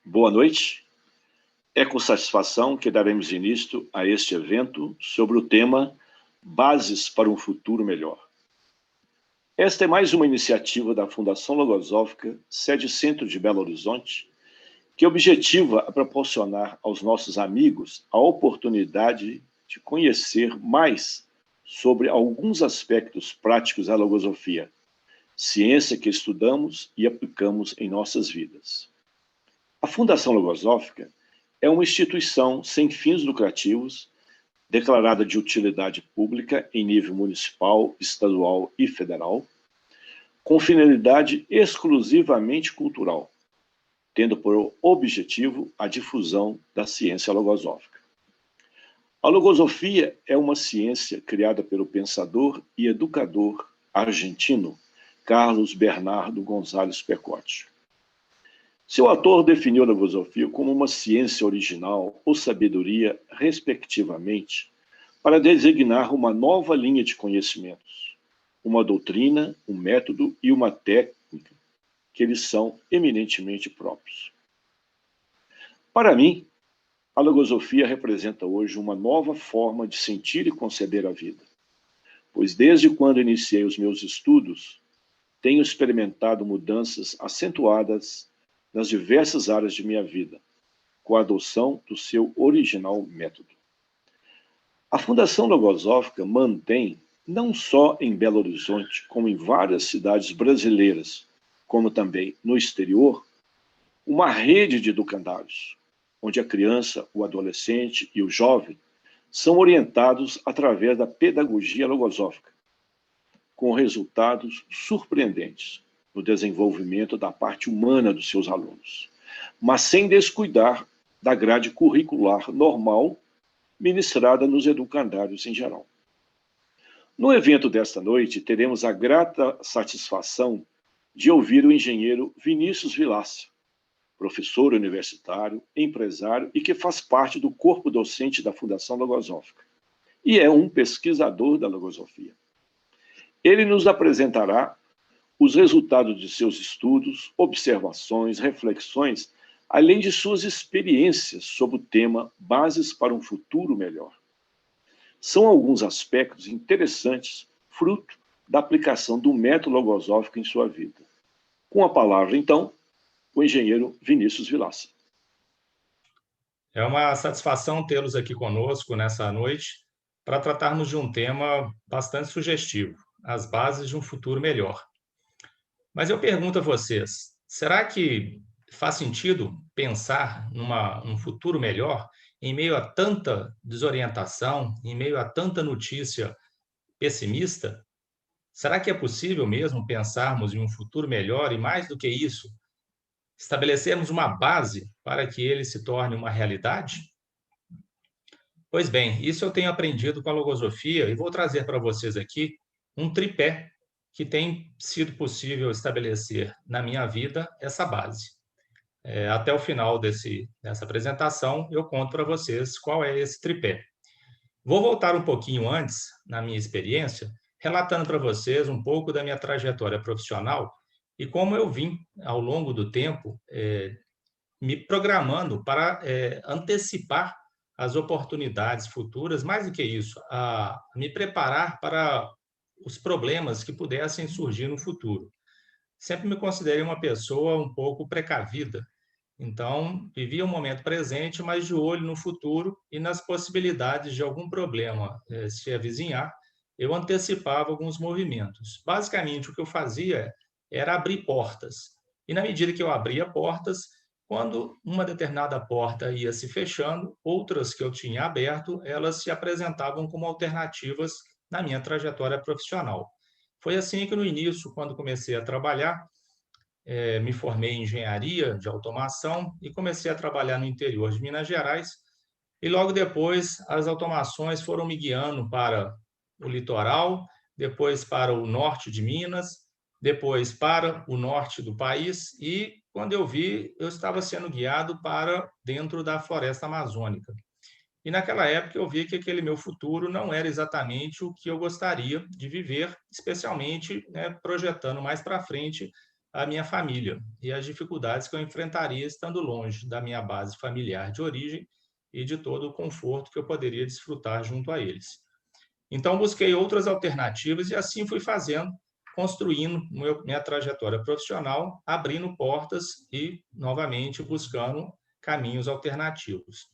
Boa noite. É com satisfação que daremos início a este evento sobre o tema Bases para um Futuro Melhor. Esta é mais uma iniciativa da Fundação Logosófica, sede Centro de Belo Horizonte, que objetiva a proporcionar aos nossos amigos a oportunidade de conhecer mais sobre alguns aspectos práticos da logosofia, ciência que estudamos e aplicamos em nossas vidas. A Fundação Logosófica é uma instituição sem fins lucrativos, declarada de utilidade pública em nível municipal, estadual e federal, com finalidade exclusivamente cultural, tendo por objetivo a difusão da ciência logosófica. A logosofia é uma ciência criada pelo pensador e educador argentino Carlos Bernardo González Pecotti. Seu autor definiu a logosofia como uma ciência original ou sabedoria, respectivamente, para designar uma nova linha de conhecimentos, uma doutrina, um método e uma técnica que eles são eminentemente próprios. Para mim, a logosofia representa hoje uma nova forma de sentir e conceber a vida, pois desde quando iniciei os meus estudos, tenho experimentado mudanças acentuadas nas diversas áreas de minha vida, com a adoção do seu original método. A Fundação Logosófica mantém, não só em Belo Horizonte, como em várias cidades brasileiras, como também no exterior, uma rede de educandários, onde a criança, o adolescente e o jovem são orientados através da pedagogia logosófica, com resultados surpreendentes no desenvolvimento da parte humana dos seus alunos, mas sem descuidar da grade curricular normal ministrada nos educandários em geral. No evento desta noite, teremos a grata satisfação de ouvir o engenheiro Vinícius Vilaça, professor universitário, empresário e que faz parte do corpo docente da Fundação Logosófica, e é um pesquisador da logosofia. Ele nos apresentará os resultados de seus estudos, observações, reflexões, além de suas experiências sobre o tema Bases para um Futuro Melhor. São alguns aspectos interessantes, fruto da aplicação do método logosófico em sua vida. Com a palavra, então, o engenheiro Vinícius Vilaça. É uma satisfação tê-los aqui conosco nessa noite para tratarmos de um tema bastante sugestivo, as bases de um futuro melhor. Mas eu pergunto a vocês, será que faz sentido pensar num futuro melhor em meio a tanta desorientação, em meio a tanta notícia pessimista? Será que é possível mesmo pensarmos em um futuro melhor e, mais do que isso, estabelecermos uma base para que ele se torne uma realidade? Pois bem, isso eu tenho aprendido com a logosofia e vou trazer para vocês aqui um tripé que tem sido possível estabelecer na minha vida essa base. Até o final dessa apresentação, eu conto para vocês qual é esse tripé. Vou voltar um pouquinho antes, na minha experiência, relatando para vocês um pouco da minha trajetória profissional e como eu vim, ao longo do tempo, me programando para antecipar as oportunidades futuras, mais do que isso, a me preparar para os problemas que pudessem surgir no futuro. Sempre me considerei uma pessoa um pouco precavida, então vivia o momento presente, mas de olho no futuro e nas possibilidades de algum problema se avizinhar, eu antecipava alguns movimentos. Basicamente, o que eu fazia era abrir portas. E na medida que eu abria portas, quando uma determinada porta ia se fechando, outras que eu tinha aberto, elas se apresentavam como alternativas na minha trajetória profissional. Foi assim que no início, quando comecei a trabalhar, me formei em engenharia de automação e comecei a trabalhar no interior de Minas Gerais. E logo depois, as automações foram me guiando para o litoral, depois para o norte de Minas, depois para o norte do país e, quando eu vi, eu estava sendo guiado para dentro da floresta amazônica. E naquela época eu vi que aquele meu futuro não era exatamente o que eu gostaria de viver, especialmente, né, projetando mais para frente a minha família e as dificuldades que eu enfrentaria estando longe da minha base familiar de origem e de todo o conforto que eu poderia desfrutar junto a eles. Então, busquei outras alternativas e assim fui fazendo, construindo minha trajetória profissional, abrindo portas e, novamente, buscando caminhos alternativos.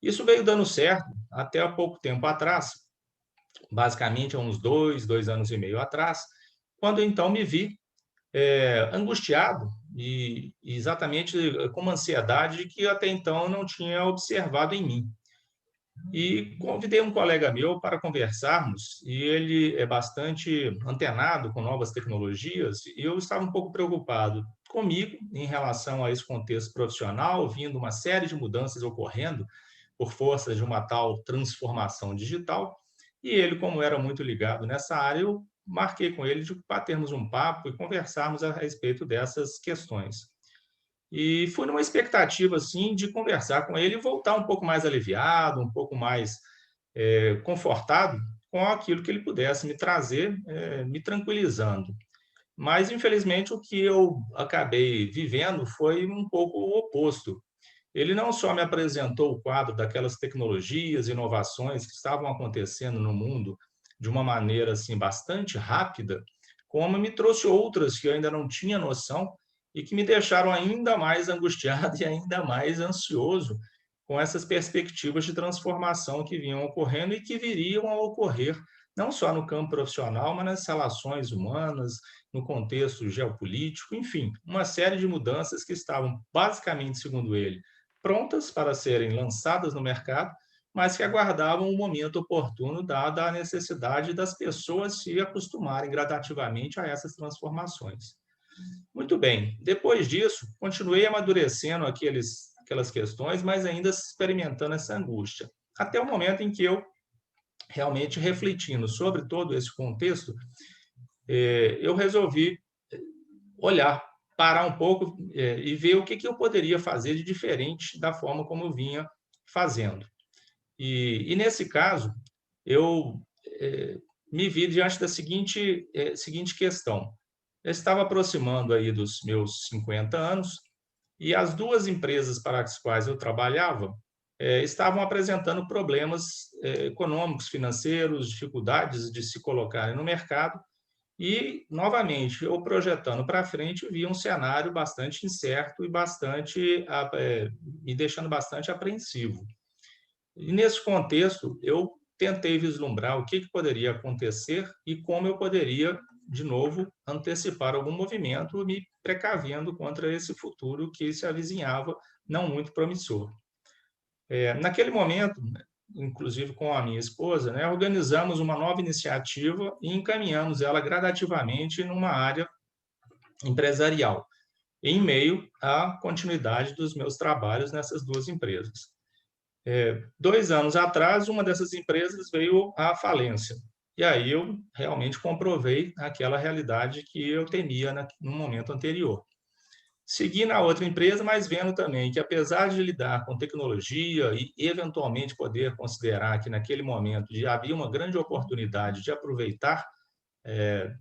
Isso veio dando certo até há pouco tempo atrás, basicamente há uns 2 anos e meio atrás, quando então me vi angustiado e exatamente com uma ansiedade que até então eu não tinha observado em mim. E convidei um colega meu para conversarmos, e ele é bastante antenado com novas tecnologias, e eu estava um pouco preocupado comigo em relação a esse contexto profissional, vindo uma série de mudanças ocorrendo por força de uma tal transformação digital, e ele, como era muito ligado nessa área, eu marquei com ele de batermos um papo e conversarmos a respeito dessas questões. E fui numa expectativa, assim, de conversar com ele e voltar um pouco mais aliviado, um pouco mais confortado com aquilo que ele pudesse me trazer, me tranquilizando. Mas, infelizmente, o que eu acabei vivendo foi um pouco o oposto. Ele não só me apresentou o quadro daquelas tecnologias, inovações que estavam acontecendo no mundo de uma maneira assim bastante rápida, como me trouxe outras que eu ainda não tinha noção e que me deixaram ainda mais angustiado e ainda mais ansioso com essas perspectivas de transformação que vinham ocorrendo e que viriam a ocorrer não só no campo profissional, mas nas relações humanas, no contexto geopolítico, enfim, uma série de mudanças que estavam basicamente, segundo ele, prontas para serem lançadas no mercado, mas que aguardavam um momento oportuno, dada a necessidade das pessoas se acostumarem gradativamente a essas transformações. Muito bem, depois disso, continuei amadurecendo aquelas questões, mas ainda experimentando essa angústia. Até o momento em que eu, realmente refletindo sobre todo esse contexto, eu resolvi olhar, parar um pouco e ver o que eu poderia fazer de diferente da forma como eu vinha fazendo. E nesse caso, eu me vi diante da seguinte questão. Eu estava aproximando aí dos meus 50 anos e as duas empresas para as quais eu trabalhava estavam apresentando problemas econômicos, financeiros, dificuldades de se colocarem no mercado e, novamente, eu projetando para frente, via um cenário bastante incerto e me deixando bastante apreensivo. E, nesse contexto, eu tentei vislumbrar o que poderia acontecer e como eu poderia, de novo, antecipar algum movimento, me precavendo contra esse futuro que se avizinhava não muito promissor. Naquele momento, inclusive com a minha esposa, né, organizamos uma nova iniciativa e encaminhamos ela gradativamente numa área empresarial, em meio à continuidade dos meus trabalhos nessas duas empresas. 2 anos atrás, uma dessas empresas veio à falência. E aí eu realmente comprovei aquela realidade que eu temia no momento anterior. Segui na outra empresa, mas vendo também que, apesar de lidar com tecnologia e, eventualmente, poder considerar que, naquele momento, já havia uma grande oportunidade de aproveitar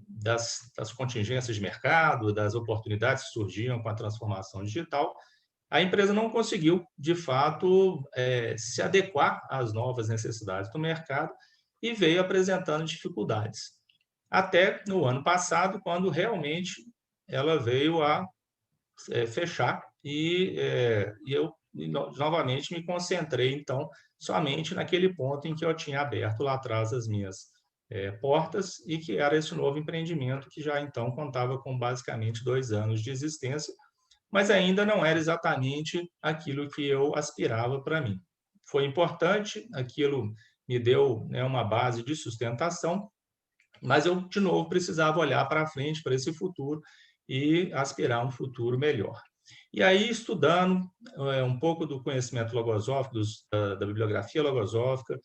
das contingências de mercado, das oportunidades que surgiam com a transformação digital, a empresa não conseguiu, de fato, se adequar às novas necessidades do mercado e veio apresentando dificuldades. Até no ano passado, quando realmente ela veio a fechar e eu novamente me concentrei, então, somente naquele ponto em que eu tinha aberto lá atrás as minhas portas e que era esse novo empreendimento que já então contava com basicamente 2 anos de existência, mas ainda não era exatamente aquilo que eu aspirava para mim. Foi importante, aquilo me deu, né, uma base de sustentação, mas eu, de novo, precisava olhar para frente, para esse futuro e aspirar a um futuro melhor. E aí, estudando um pouco do conhecimento logosófico, da bibliografia logosófica,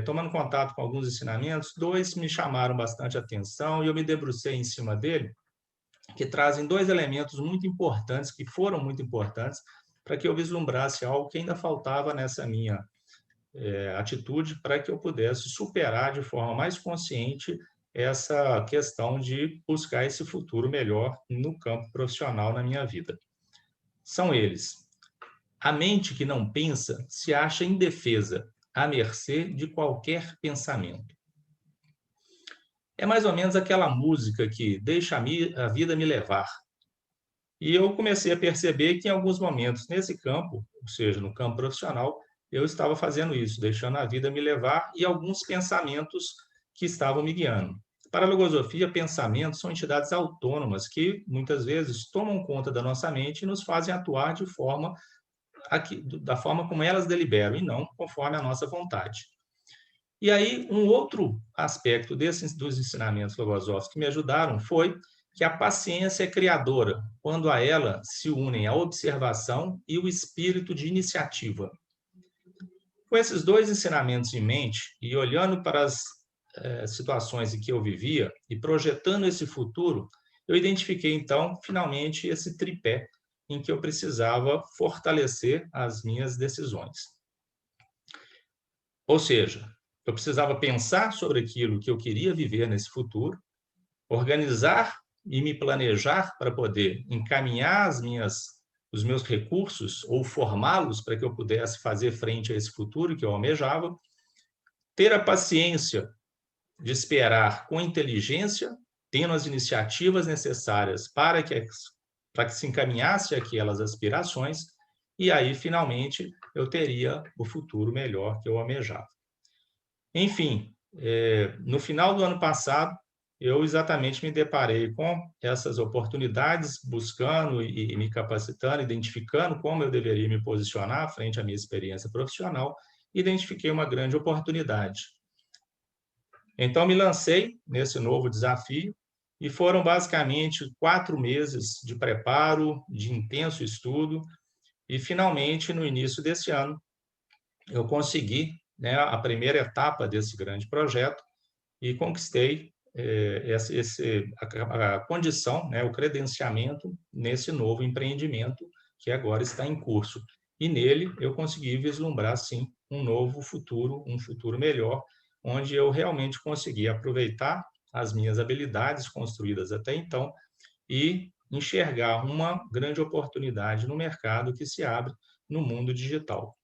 tomando contato com alguns ensinamentos, dois me chamaram bastante atenção e eu me debrucei em cima dele, que trazem 2 elementos muito importantes, que foram muito importantes, para que eu vislumbrasse algo que ainda faltava nessa minha atitude, para que eu pudesse superar de forma mais consciente essa questão de buscar esse futuro melhor no campo profissional na minha vida. São eles: a mente que não pensa se acha indefesa, à mercê de qualquer pensamento. É mais ou menos aquela música que deixa a vida me levar. E eu comecei a perceber que em alguns momentos nesse campo, ou seja, no campo profissional, eu estava fazendo isso, deixando a vida me levar e alguns pensamentos que estavam me guiando. Para a logosofia, pensamentos são entidades autônomas que muitas vezes tomam conta da nossa mente e nos fazem atuar da forma como elas deliberam e não conforme a nossa vontade. E aí, um outro aspecto dos ensinamentos logosóficos que me ajudaram foi que a paciência é criadora, quando a ela se unem a observação e o espírito de iniciativa. Com esses dois ensinamentos em mente e olhando para as situações em que eu vivia e projetando esse futuro, eu identifiquei, então, finalmente, esse tripé em que eu precisava fortalecer as minhas decisões. Ou seja, eu precisava pensar sobre aquilo que eu queria viver nesse futuro, organizar e me planejar para poder encaminhar os meus recursos ou formá-los para que eu pudesse fazer frente a esse futuro que eu almejava, ter a paciência de esperar com inteligência, tendo as iniciativas necessárias para que se encaminhasse aquelas aspirações, e aí, finalmente, eu teria o futuro melhor que eu almejava. Enfim, no final do ano passado, eu exatamente me deparei com essas oportunidades, buscando e me capacitando, identificando como eu deveria me posicionar frente à minha experiência profissional, identifiquei uma grande oportunidade. Então, me lancei nesse novo desafio e foram basicamente 4 meses de preparo, de intenso estudo, e finalmente, no início desse ano, eu consegui, né, a primeira etapa desse grande projeto e conquistei a condição, né, o credenciamento nesse novo empreendimento que agora está em curso. E nele eu consegui vislumbrar, sim, um novo futuro, um futuro melhor, onde eu realmente consegui aproveitar as minhas habilidades construídas até então e enxergar uma grande oportunidade no mercado que se abre no mundo digital.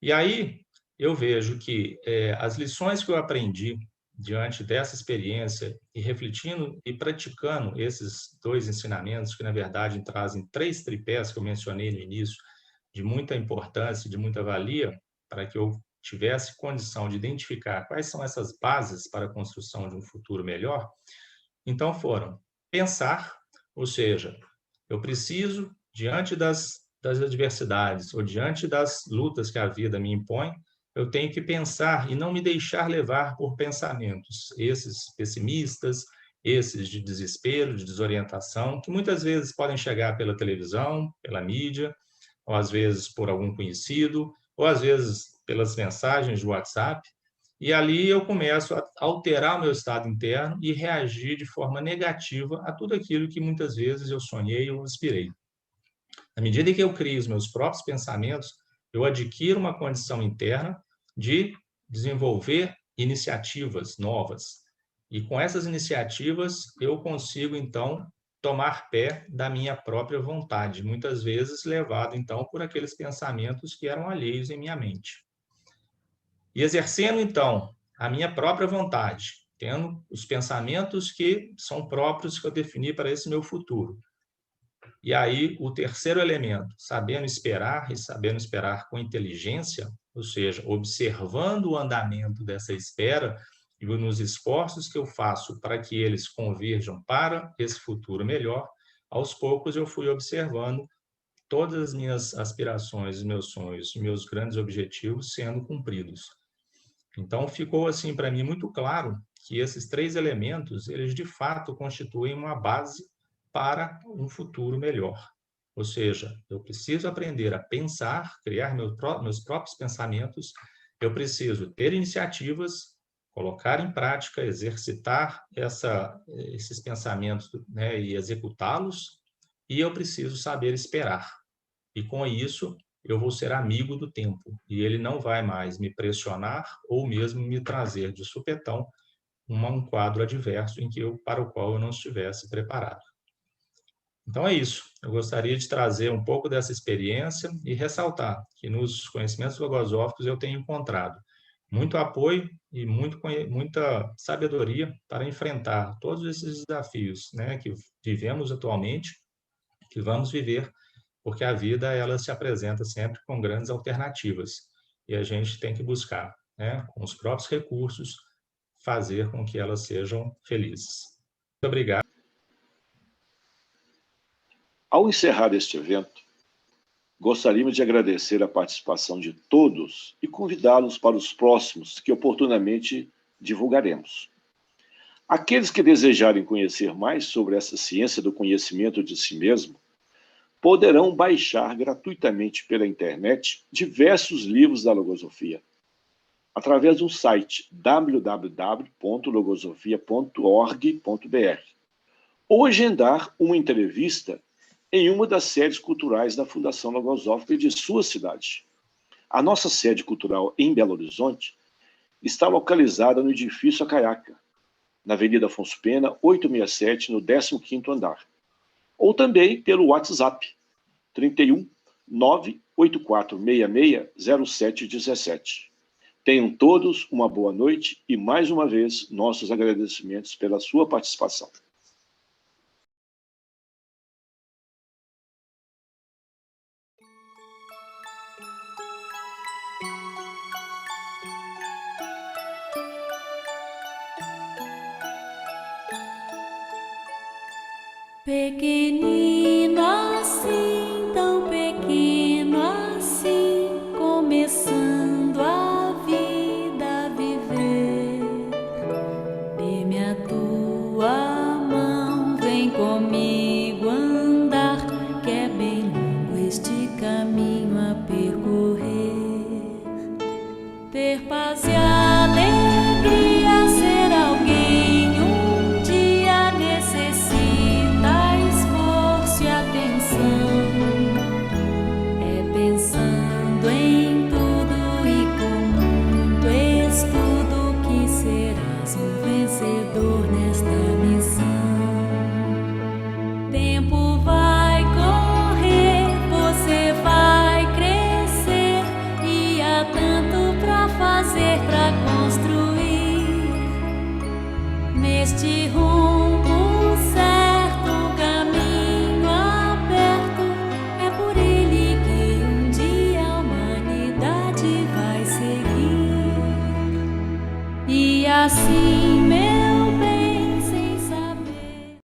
E aí eu vejo que as lições que eu aprendi diante dessa experiência e refletindo e praticando esses dois ensinamentos, que na verdade trazem 3 tripés que eu mencionei no início, de muita importância, de muita valia, para que eu tivesse condição de identificar quais são essas bases para a construção de um futuro melhor, então foram pensar, ou seja, eu preciso, diante das adversidades ou diante das lutas que a vida me impõe, eu tenho que pensar e não me deixar levar por pensamentos, esses pessimistas, esses de desespero, de desorientação, que muitas vezes podem chegar pela televisão, pela mídia, ou às vezes por algum conhecido, ou às vezes pelas mensagens do WhatsApp. E ali eu começo a alterar o meu estado interno e reagir de forma negativa a tudo aquilo que muitas vezes eu sonhei ou aspirei. À medida que eu crio os meus próprios pensamentos, eu adquiro uma condição interna de desenvolver iniciativas novas. E com essas iniciativas, eu consigo, então, tomar pé da minha própria vontade, muitas vezes levado, então, por aqueles pensamentos que eram alheios em minha mente. E exercendo, então, a minha própria vontade, tendo os pensamentos que são próprios que eu defini para esse meu futuro. E aí, o terceiro elemento, sabendo esperar e sabendo esperar com inteligência, ou seja, observando o andamento dessa espera e nos esforços que eu faço para que eles converjam para esse futuro melhor, aos poucos eu fui observando todas as minhas aspirações, meus sonhos, meus grandes objetivos sendo cumpridos. Então, ficou assim para mim muito claro que esses 3 elementos, eles de fato constituem uma base para um futuro melhor. Ou seja, eu preciso aprender a pensar, criar meus próprios pensamentos, eu preciso ter iniciativas, colocar em prática, exercitar esses pensamentos, né, e executá-los, e eu preciso saber esperar. E com isso, eu vou ser amigo do tempo, e ele não vai mais me pressionar ou mesmo me trazer de supetão um quadro adverso para o qual eu não estivesse preparado. Então é isso. Eu gostaria de trazer um pouco dessa experiência e ressaltar que nos conhecimentos logosóficos eu tenho encontrado muito apoio e muita sabedoria para enfrentar todos esses desafios, né, que vivemos atualmente, que vamos viver, porque a vida ela se apresenta sempre com grandes alternativas e a gente tem que buscar, né, com os próprios recursos, fazer com que elas sejam felizes. Muito obrigado. Ao encerrar este evento, gostaríamos de agradecer a participação de todos e convidá-los para os próximos que oportunamente divulgaremos. Aqueles que desejarem conhecer mais sobre essa ciência do conhecimento de si mesmo, poderão baixar gratuitamente pela internet diversos livros da Logosofia, através do site www.logosofia.org.br, ou agendar uma entrevista em uma das sedes culturais da Fundação Logosófica de sua cidade. A nossa sede cultural em Belo Horizonte está localizada no edifício Acaiaca, na Avenida Afonso Pena, 867, no 15º andar. Ou também pelo WhatsApp, 31 984660717. Tenham todos uma boa noite e, mais uma vez, nossos agradecimentos pela sua participação. Pequenino assim, tão pequeno assim, começando a vida a viver. Dê-me a tua mão, vem comigo andar, que é bem longo este caminho a percorrer. Ter paz e alegria, ser alguém um dia necessita esforço e atenção. É pensando em tudo e com muito estudo que serás um vencedor nesta missão. Tempo vai correr, você vai crescer e há tanto pra fazer, pra construir neste rumo certo, caminho aberto. É por ele que um dia a humanidade vai seguir. E assim